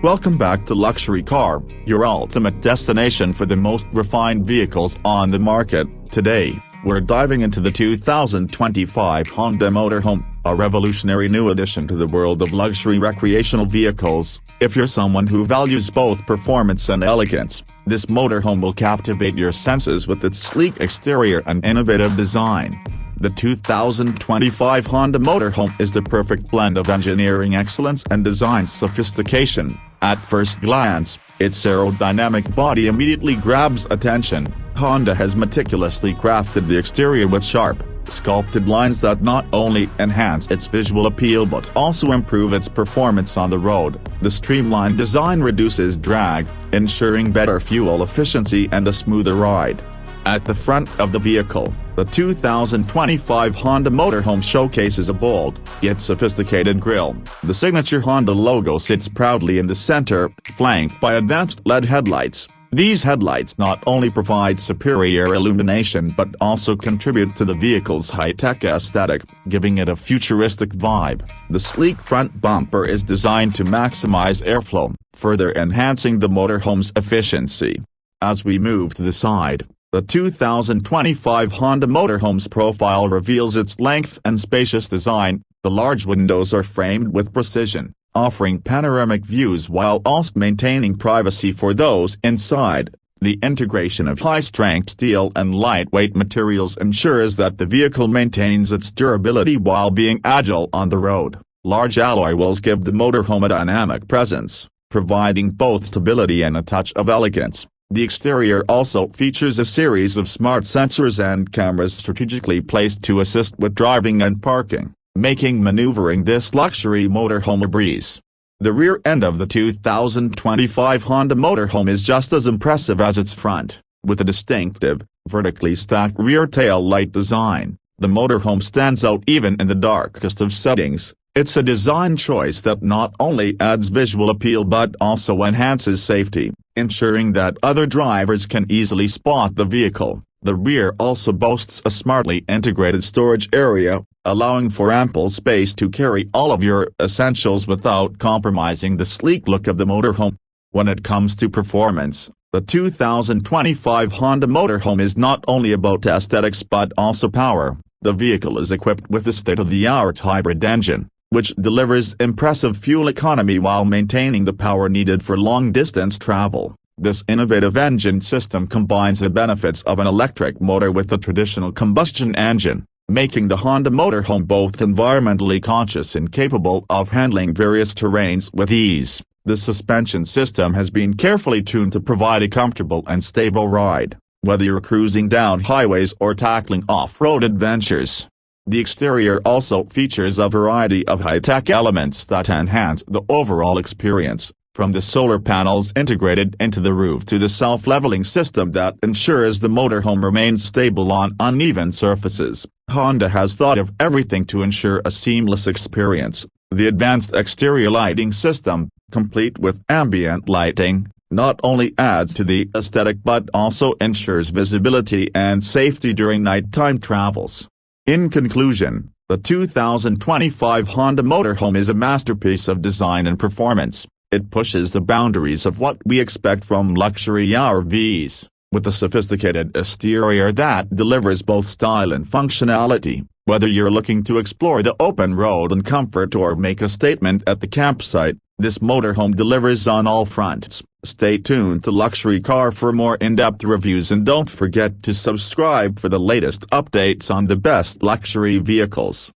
Welcome back to Luxury Car, your ultimate destination for the most refined vehicles on the market. Today, we're diving into the 2025 Honda Motorhome, a revolutionary new addition to the world of luxury recreational vehicles. If you're someone who values both performance and elegance, this motorhome will captivate your senses with its sleek exterior and innovative design. The 2025 Honda Motorhome is the perfect blend of engineering excellence and design sophistication. At first glance, its aerodynamic body immediately grabs attention. Honda has meticulously crafted the exterior with sharp, sculpted lines that not only enhance its visual appeal but also improve its performance on the road. The streamlined design reduces drag, ensuring better fuel efficiency and a smoother ride. At the front of the vehicle, the 2025 Honda Motorhome showcases a bold, yet sophisticated grille. The signature Honda logo sits proudly in the center, flanked by advanced LED headlights. These headlights not only provide superior illumination but also contribute to the vehicle's high-tech aesthetic, giving it a futuristic vibe. The sleek front bumper is designed to maximize airflow, further enhancing the motorhome's efficiency. As we move to the side, the 2025 Honda Motorhome's profile reveals its length and spacious design. The large windows are framed with precision, offering panoramic views while also maintaining privacy for those inside. The integration of high-strength steel and lightweight materials ensures that the vehicle maintains its durability while being agile on the road. Large alloy wheels give the motorhome a dynamic presence, providing both stability and a touch of elegance. The exterior also features a series of smart sensors and cameras strategically placed to assist with driving and parking, making maneuvering this luxury motorhome a breeze. The rear end of the 2025 Honda Motorhome is just as impressive as its front. With a distinctive, vertically stacked rear tail light design, the motorhome stands out even in the darkest of settings. It's a design choice that not only adds visual appeal but also enhances safety, ensuring that other drivers can easily spot the vehicle. The rear also boasts a smartly integrated storage area, allowing for ample space to carry all of your essentials without compromising the sleek look of the motorhome. When it comes to performance, the 2025 Honda Motorhome is not only about aesthetics but also power. The vehicle is equipped with a state-of-the-art hybrid engine, which delivers impressive fuel economy while maintaining the power needed for long-distance travel. This innovative engine system combines the benefits of an electric motor with a traditional combustion engine, making the Honda Motorhome both environmentally conscious and capable of handling various terrains with ease. The suspension system has been carefully tuned to provide a comfortable and stable ride, whether you're cruising down highways or tackling off-road adventures. The exterior also features a variety of high-tech elements that enhance the overall experience, from the solar panels integrated into the roof to the self-leveling system that ensures the motorhome remains stable on uneven surfaces. Honda has thought of everything to ensure a seamless experience. The advanced exterior lighting system, complete with ambient lighting, not only adds to the aesthetic but also ensures visibility and safety during nighttime travels. In conclusion, the 2025 Honda Motorhome is a masterpiece of design and performance. It pushes the boundaries of what we expect from luxury RVs, with a sophisticated exterior that delivers both style and functionality. Whether you're looking to explore the open road in comfort or make a statement at the campsite, this motorhome delivers on all fronts. Stay tuned to Luxury Car for more in-depth reviews and don't forget to subscribe for the latest updates on the best luxury vehicles.